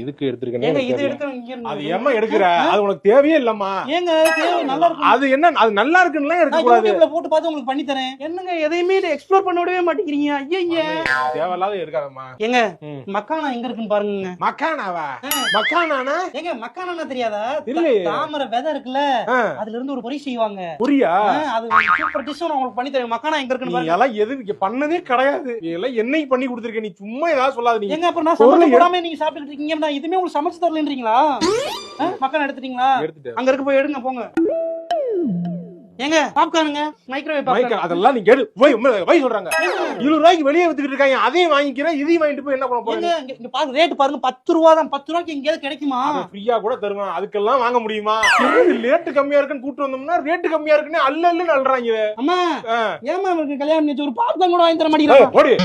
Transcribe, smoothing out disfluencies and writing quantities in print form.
இதுக்கு எடுத்துருக்கேன். ஏங்க இது எடுத்து அது ஏமா எடுக்கிற? அது உனக்கு தேவையே இல்லம்மா. ஏங்க தேவை நல்லா இருக்கு. அது என்ன அது நல்லா இருக்குன்னு எடுக்க கூடாது. யூடியூப்ல போட்டு பார்த்து உங்களுக்கு பண்ணி தரேன். என்னங்க எதையுமே எக்ஸ்ப்ளோர் பண்ண விடவே மாட்டேங்கிறீங்க. ஐயய்ய தேவையில்லாத எடுக்காதம்மா. ஏங்க மக்கானா எங்க இருக்குன்னு பாருங்க. மக்கானாவா? மக்கானானா? ஏங்க மக்கானா தெரியாதா? இல்லையே. தாமரை விதை இருக்குல்ல, அதுல இருந்து ஒரு பொரி செய்வாங்க. புரியா? அது சூப்பர் டிஷ் நான் உங்களுக்கு பண்ணி தரேன். மக்கானா எங்க இருக்குன்னு பாருங்க. எல்லாம் எது பண்ணதே கிடையாது. எல்லாம் என்னைக்கு பண்ணி கொடுத்திருக்க? நீ சும்மா ஏதாவது சொல்லாத. நீ ஏங்க அப்ப நான் சமைச்சு போடாம நீங்க சாப்பிட்டுட்டு இருக்கீங்க. நான் இதுமே உங்களுக்கு சமைச்சு தரலன்றீங்களா? மக்கானா எடுத்துட்டீங்களா? அங்க இருக்கு போய் எடுங்க போங்க. ஏங்க பாப்கார்னுங்க, மைக்ரோவேவ் பாப்கார்ன் அதெல்லாம் நீ கேடு போய் வை சொல்றாங்க. 20 ரூபாய்க்கு வெளியே வித்துக்கிட்டு இருக்காங்க. அதையும் வாங்கிக்கிறேன், இதையும் வாங்கிட்டு போய் என்ன பண்ண போறீங்க? இங்க பாருங்க ரேட் பாருங்க 10 ரூபாய் தான். 10 ரூபாய்க்கு எங்கேயாவது கிடைக்குமா? ஃப்ரீயா கூட தருவான். அதுக்கெல்லாம் வாங்க முடியுமா? ரேட் கம்மியா இருக்குன்னு கூட்டு வந்தோம்னா ரேட் கம்மியா இருக்குன்னு அல்ல அல்லன்னு அல்றாங்க. அம்மா ஏமா கல்யாணம் ஒரு பாப்கார்ன் கூட வாங்கி தர மாட்டீங்களா? ஓடி